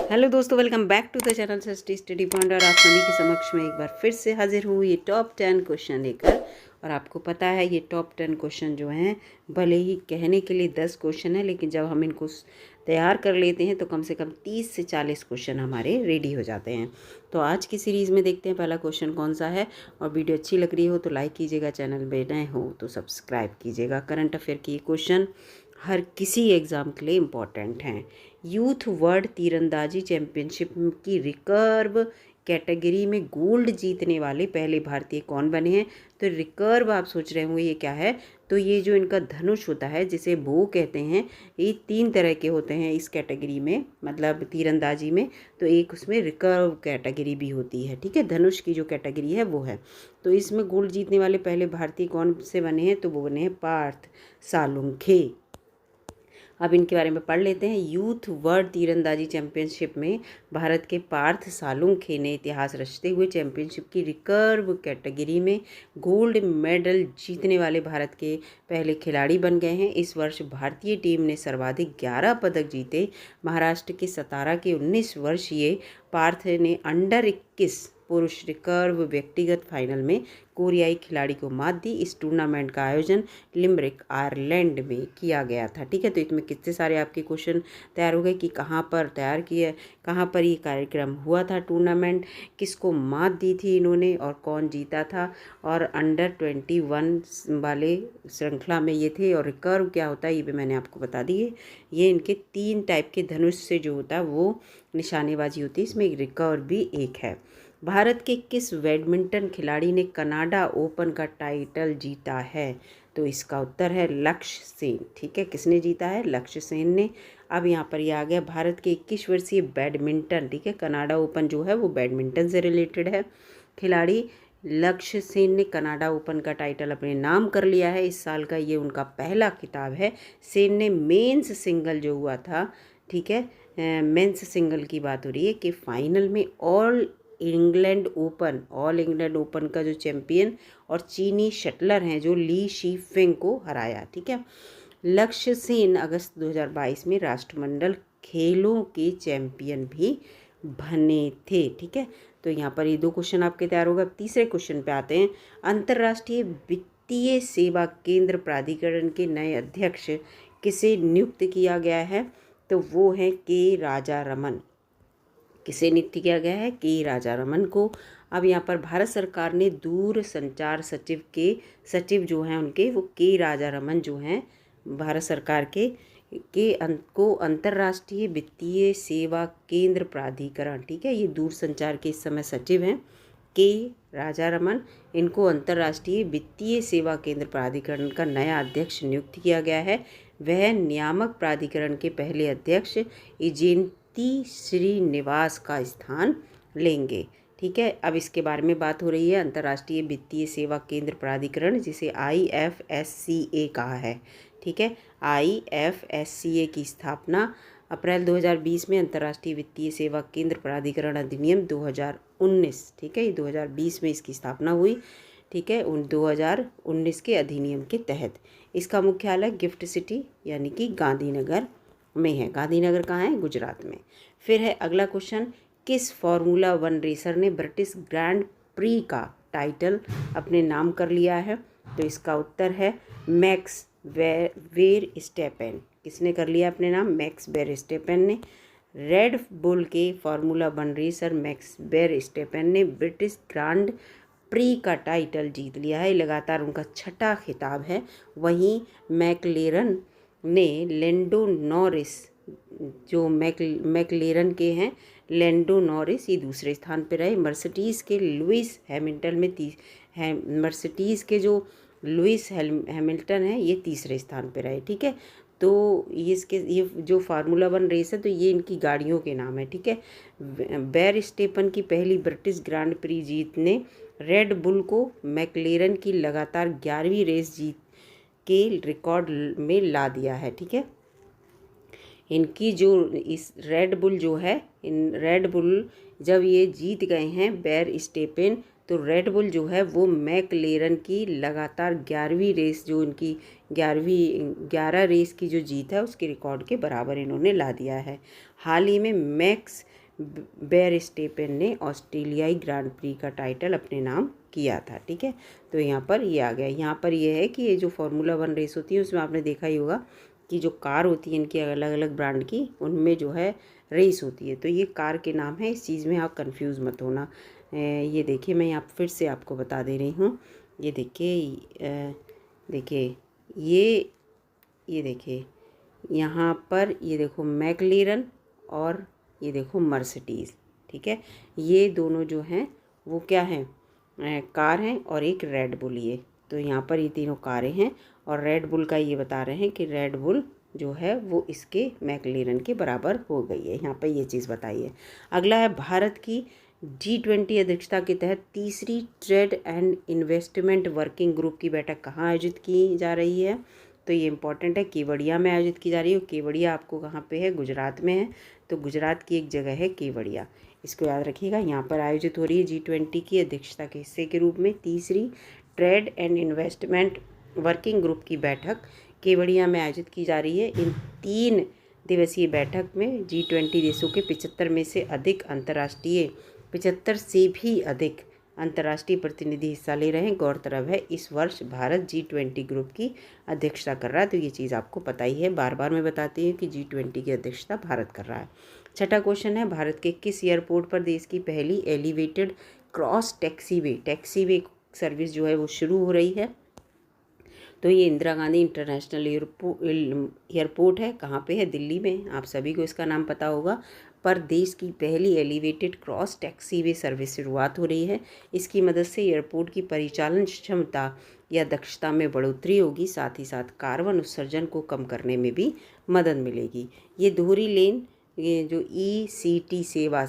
Hello दोस्तों, welcome back to the channel Sasti Study Point. और आप सभी के समक्ष में एक बार फिर से हाजिर हूँ ये टॉप 10 क्वेश्चन लेकर। और आपको पता है ये टॉप 10 क्वेश्चन जो हैं, भले ही कहने के लिए 10 क्वेश्चन है, लेकिन जब हम इनको तैयार कर लेते हैं तो कम से कम 30 से 40 क्वेश्चन हमारे रेडी हो जाते हैं। तो आज की सीरीज़ में देखते हैं पहला क्वेश्चन कौन सा है। और वीडियो अच्छी लग रही हो तो लाइक कीजिएगा, चैनल पे नए हो तो सब्सक्राइब कीजिएगा। करंट अफेयर की क्वेश्चन हर किसी एग्ज़ाम के लिए इम्पॉर्टेंट हैं। यूथ वर्ल्ड तीरंदाजी चैंपियनशिप की रिकर्व कैटेगरी में गोल्ड जीतने वाले पहले भारतीय कौन बने हैं। तो रिकर्व आप सोच रहे होंगे ये क्या है। तो ये जो इनका धनुष होता है जिसे बो कहते हैं, ये 3 तरह के होते हैं इस कैटेगरी में, मतलब तीरंदाजी में। तो एक उसमें रिकर्व कैटेगरी भी होती है, ठीक है। धनुष की जो कैटेगरी है वो है। तो इसमें गोल्ड जीतने वाले पहले भारतीय कौन से बने हैं, तो वो बने हैं पार्थ सालुंखे। अब इनके बारे में पढ़ लेते हैं। यूथ वर्ल्ड तीरंदाजी चैंपियनशिप में भारत के पार्थ सालुंखे ने इतिहास रचते हुए चैंपियनशिप की रिकर्व कैटेगरी में गोल्ड मेडल जीतने वाले भारत के पहले खिलाड़ी बन गए हैं। इस वर्ष भारतीय टीम ने सर्वाधिक 11 पदक जीते। महाराष्ट्र के सतारा के 19 वर्षीय पार्थ ने अंडर 21 पुरुष रिकर्व व्यक्तिगत फाइनल में कोरियाई खिलाड़ी को मात दी। इस टूर्नामेंट का आयोजन लिमरिक आयरलैंड में किया गया था, ठीक है। तो इसमें कितने सारे आपके क्वेश्चन तैयार हो गए कि कहाँ पर तैयार किया, कहाँ पर ये कार्यक्रम हुआ था, टूर्नामेंट किसको मात दी थी इन्होंने और कौन जीता था। और अंडर 21 वाले श्रृंखला में ये थे। और रिकर्व क्या होता है ये भी मैंने आपको बता दिए। ये इनके 3 टाइप के धनुष से जो होता है वो निशानेबाजी होती है, इसमें एक रिकर्व भी एक है। भारत के किस बैडमिंटन खिलाड़ी ने कनाडा ओपन का टाइटल जीता है। तो इसका उत्तर है लक्ष्य सेन, ठीक है। किसने जीता है? लक्ष्य सेन ने। अब यहाँ पर ये आ गया भारत के 21 वर्षीय बैडमिंटन, ठीक है, कनाडा ओपन जो है वो बैडमिंटन से रिलेटेड है। खिलाड़ी लक्ष्य सेन ने कनाडा ओपन का टाइटल अपने नाम कर लिया है। इस साल का ये उनका पहला खिताब है। सेन ने मेंस सिंगल जो हुआ था, ठीक है, मेंस सिंगल की बात हो रही है कि फाइनल में ऑल इंग्लैंड ओपन का जो चैंपियन और चीनी शटलर हैं जो ली शी फेंग को हराया, ठीक है। लक्ष्य सेन अगस्त 2022 में राष्ट्रमंडल खेलों के चैंपियन भी बने थे, ठीक है। तो यहाँ पर ये 2 क्वेश्चन आपके तैयार होगा। अब तीसरे क्वेश्चन पे आते हैं। अंतर्राष्ट्रीय वित्तीय सेवा केंद्र प्राधिकरण के नए अध्यक्ष किसे नियुक्त किया गया है। तो वो है के राजा रमन। किसे नियुक्त किया गया है? के राजा रमन को। अब यहाँ पर भारत सरकार ने दूर संचार सचिव जो हैं उनके, वो के राजा रमन जो हैं भारत सरकार को अंतर्राष्ट्रीय वित्तीय सेवा केंद्र प्राधिकरण, ठीक है, ये दूर संचार के इस समय सचिव हैं के राजा रमन। इनको अंतर्राष्ट्रीय वित्तीय सेवा केंद्र प्राधिकरण का नया अध्यक्ष नियुक्त किया गया है। वह नियामक प्राधिकरण के पहले अध्यक्ष श्रीनिवास का स्थान लेंगे, ठीक है। अब इसके बारे में बात हो रही है। अंतर्राष्ट्रीय वित्तीय सेवा केंद्र प्राधिकरण, जिसे IFSCA कहा है, ठीक है। IFSCA की स्थापना अप्रैल 2020 में अंतर्राष्ट्रीय वित्तीय सेवा केंद्र प्राधिकरण अधिनियम 2019, ठीक है, ये 2020 में इसकी स्थापना हुई, ठीक है, 2019 के अधिनियम के तहत। इसका मुख्यालय गिफ्ट सिटी यानी कि गांधीनगर में है। गांधीनगर कहाँ है? गुजरात में। फिर है अगला क्वेश्चन। किस फार्मूला 1 रेसर ने ब्रिटिश ग्रैंड प्री का टाइटल अपने नाम कर लिया है। तो इसका उत्तर है मैक्स वेरस्टेपेन। किसने कर लिया अपने नाम? मैक्स वेरस्टेपेन ने। रेड बुल के फार्मूला 1 रेसर मैक्स वेरस्टेपेन ने ब्रिटिश ग्रांड प्री का टाइटल जीत लिया है। लगातार उनका 6ठा खिताब है। वहीं मैकलेरन ने लैंडो नॉरिस, जो मैकलेरन के हैं लैंडो नॉरिस, ये दूसरे स्थान पर रहे। मर्सिडीज़ के लुइस हैमिल्टन है, ये तीसरे स्थान पर रहे, ठीक है। तो ये जो फार्मूला 1 रेस है तो ये इनकी गाड़ियों के नाम है, ठीक है। वेरस्टेपन की पहली ब्रिटिश ग्रांड प्री जीत ने रेड बुल को मैकलेरन की लगातार 11वीं रेस जीत के रिकॉर्ड में ला दिया है, ठीक है। इनकी जो इस रेड बुल जो है, इन रेड बुल जब ये जीत गए हैं वेरस्टेपेन, तो रेड बुल जो है वो मैकलेरन की लगातार 11वीं रेस, जो इनकी 11 रेस की जो जीत है उसके रिकॉर्ड के बराबर इन्होंने ला दिया है। हाल ही में मैक्स वेरस्टेपेन ने ऑस्ट्रेलियाई ग्रांड प्री का टाइटल अपने नाम किया था। ठीक है, तो यहाँ पर ये आ गया। यहाँ पर ये है कि ये जो फार्मूला 1 रेस होती है उसमें आपने देखा ही होगा कि जो कार होती है इनकी अलग अलग ब्रांड की, उनमें जो है रेस होती है, तो ये कार के नाम है। इस चीज़ में आप कंफ्यूज मत होना। ये देखिए, मैं यहाँ फिर से आपको बता दे रही हूँ। ये देखिए, देखिए ये देखिए यहाँ पर, ये देखो मैक्लेरन और ये देखो मर्सिडीज़। ठीक है, ये दोनों जो हैं वो क्या हैं, कार हैं, और एक रेड बुल। ये तो यहाँ पर ये तीनों कारें हैं, और रेड बुल का ये बता रहे हैं कि रेड बुल जो है वो इसके मैक्लेरन के बराबर हो गई है। यहाँ पर ये चीज़ बताई है। अगला है, भारत की G20 अध्यक्षता के तहत तीसरी trade and investment working group की बैठक कहाँ आयोजित की जा रही है? तो ये इंपॉर्टेंट है, केवड़िया में आयोजित की जा रही है। केवड़िया आपको कहाँ पे है? गुजरात में है। तो गुजरात की एक जगह है केवड़िया, इसको याद रखिएगा। यहाँ पर आयोजित हो रही है G20 की अध्यक्षता के हिस्से के रूप में तीसरी trade and investment working group की बैठक केवड़िया में आयोजित की जा रही है। इन 3 दिवसीय बैठक में G20 देशों के 75 में से अधिक 75 से भी अधिक अंतर्राष्ट्रीय प्रतिनिधि हिस्सा ले रहे हैं। गौरतलब है इस वर्ष भारत G20 ग्रुप की अध्यक्षता कर रहा है, तो ये चीज़ आपको पता ही है, बार बार मैं बताती हूँ कि G20 की अध्यक्षता भारत कर रहा है। छठा क्वेश्चन है, भारत के किस एयरपोर्ट पर देश की पहली एलिवेटेड क्रॉस टैक्सीवे सर्विस जो है वो शुरू हो रही है? तो ये इंदिरा गांधी इंटरनेशनल एयरपोर्ट है। कहाँ पे है? दिल्ली में। आप सभी को इसका नाम पता होगा। पर देश की पहली एलिवेटेड क्रॉस टैक्सीवे सर्विस शुरुआत हो रही है। इसकी मदद से एयरपोर्ट की परिचालन क्षमता या दक्षता में बढ़ोतरी होगी, साथ ही साथ कार्बन उत्सर्जन को कम करने में भी मदद मिलेगी। ये दोहरी लेन, ये जो ECT सेवा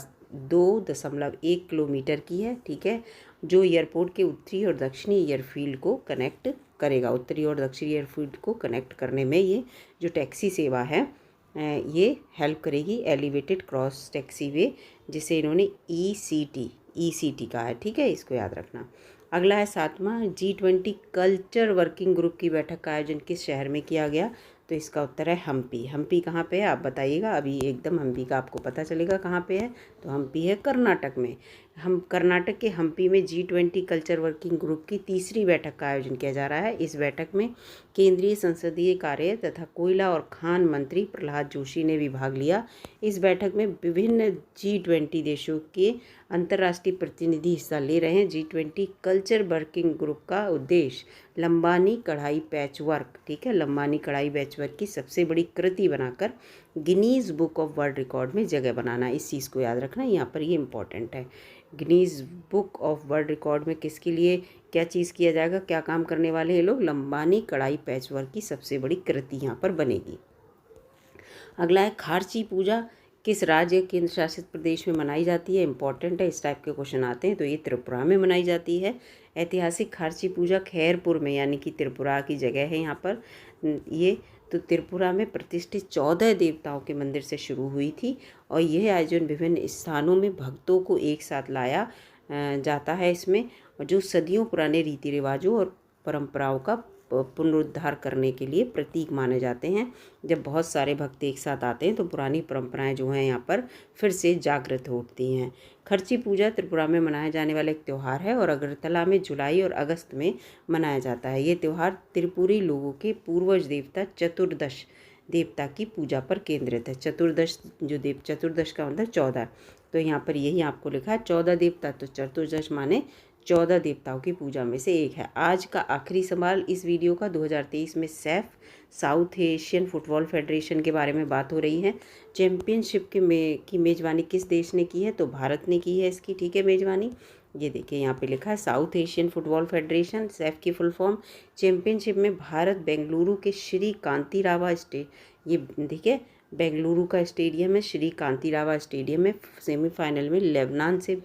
2.1 किलोमीटर की है। ठीक है, जो एयरपोर्ट के उत्तरी और दक्षिणी एयरफील्ड को कनेक्ट करेगा। उत्तरी और दक्षिणी एयरफील्ड को कनेक्ट करने में ये जो टैक्सी सेवा है ये हेल्प करेगी। एलिवेटेड क्रॉस टैक्सीवे, जिसे इन्होंने ECT कहा है। ठीक है, इसको याद रखना। अगला है 7वां, G20 कल्चर वर्किंग ग्रुप की बैठक का आयोजन किस शहर में किया गया? तो इसका उत्तर है हम्पी। हम्पी कहाँ पे है आप बताइएगा, अभी एकदम हम्पी का आपको पता चलेगा कहाँ पे है। तो हम्पी है कर्नाटक में। हम कर्नाटक के हम्पी में G20 कल्चर वर्किंग ग्रुप की तीसरी बैठक का आयोजन किया जा रहा है। इस बैठक में केंद्रीय संसदीय कार्य तथा कोयला और खान मंत्री प्रहलाद जोशी ने भी भाग लिया। इस बैठक में विभिन्न G20 देशों के अंतर्राष्ट्रीय प्रतिनिधि हिस्सा ले रहे हैं। G20 कल्चर वर्किंग ग्रुप का उद्देश्य लंबानी कढ़ाई पैचवर्क, ठीक है, लंबानी कढ़ाई पैचवर्क की सबसे बड़ी कृति बनाकर Guinness book of world record में जगह बनाना। इस चीज़ को याद रखना, यहाँ पर ये इंपॉर्टेंट है। Guinness book of world record में किसके लिए क्या चीज़ किया जाएगा, क्या काम करने वाले हैं लोग? लंबानी कढ़ाई पैचवर्क की सबसे बड़ी कृति यहाँ पर बनेगी। अगला है, खारची पूजा किस राज्य केंद्र शासित प्रदेश में मनाई जाती है? इंपॉर्टेंट है, इस टाइप के क्वेश्चन आते हैं। तो ये त्रिपुरा में मनाई जाती है। ऐतिहासिक खारची पूजा खैरपुर में, यानी कि त्रिपुरा की जगह है यहाँ पर ये। तो त्रिपुरा में प्रतिष्ठित 14 देवताओं के मंदिर से शुरू हुई थी, और यह आयोजन विभिन्न स्थानों में भक्तों को एक साथ लाया जाता है इसमें, और जो सदियों पुराने रीति रिवाजों और परंपराओं का पुनरुद्धार करने के लिए प्रतीक माने जाते हैं। जब बहुत सारे भक्त एक साथ आते हैं तो पुरानी परंपराएं जो हैं यहाँ पर फिर से जागृत होती हैं। खर्ची पूजा त्रिपुरा में मनाया जाने वाला एक त्यौहार है, और अगरतला में जुलाई और अगस्त में मनाया जाता है। ये त्यौहार त्रिपुरी लोगों के पूर्वज देवता चतुर्दश देवता की पूजा पर केंद्रित है। चतुर्दश का मतलब 14, तो यहाँ पर यही आपको लिखा है 14 देवता, तो चतुर्दश माने 14 देवताओं की पूजा में से एक है। आज का आखिरी सवाल इस वीडियो का, 2023 में Saif south Asian football federation के बारे में बात हो रही है। चैम्पियनशिप की मेज़बानी किस देश ने की है? तो भारत ने की है इसकी, ठीक है, मेज़बानी। ये देखिए यहाँ पे लिखा है south Asian football federation, Saif की फुल फॉर्म। चैम्पियनशिप में भारत बेंगलुरु के श्री कांतिरावा ये देखिए बेंगलुरु का स्टेडियम है, श्री कांतिरावा स्टेडियम में सेमीफाइनल में लेबनान से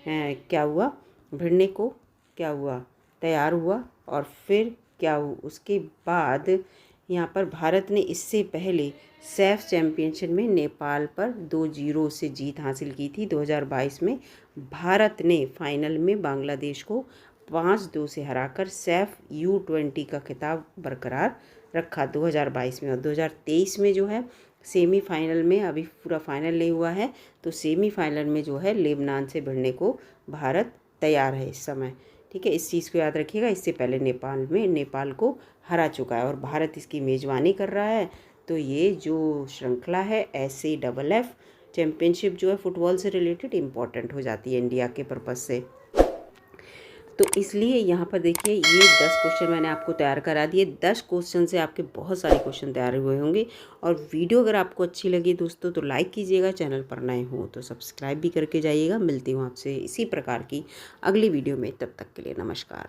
क्या हुआ, भिड़ने को क्या हुआ, तैयार हुआ। और फिर क्या हुआ उसके बाद यहाँ पर भारत ने इससे पहले सैफ चैम्पियनशिप में नेपाल पर 2-0 से जीत हासिल की थी। 2022 में भारत ने फाइनल में बांग्लादेश को 5-2 से हराकर सैफ U20 का खिताब बरकरार रखा 2022 में। और 2023 में जो है सेमीफाइनल में, अभी पूरा फाइनल नहीं हुआ है, तो सेमीफाइनल में जो है लेबनान से भिड़ने को भारत तैयार है इस समय। ठीक है, इस चीज़ को याद रखिएगा। इससे पहले नेपाल को हरा चुका है और भारत इसकी मेज़बानी कर रहा है। तो ये जो श्रृंखला है SAFF चैम्पियनशिप जो है फुटबॉल से रिलेटेड इम्पॉर्टेंट हो जाती है इंडिया के पर्पज़ से। तो इसलिए यहाँ पर देखिए ये 10 क्वेश्चन मैंने आपको तैयार करा दिए। 10 क्वेश्चन से आपके बहुत सारे क्वेश्चन तैयार हुए होंगे। और वीडियो अगर आपको अच्छी लगी दोस्तों तो लाइक कीजिएगा, चैनल पर नए हो तो सब्सक्राइब भी करके जाइएगा। मिलती हूँ आपसे इसी प्रकार की अगली वीडियो में, तब तक के लिए नमस्कार।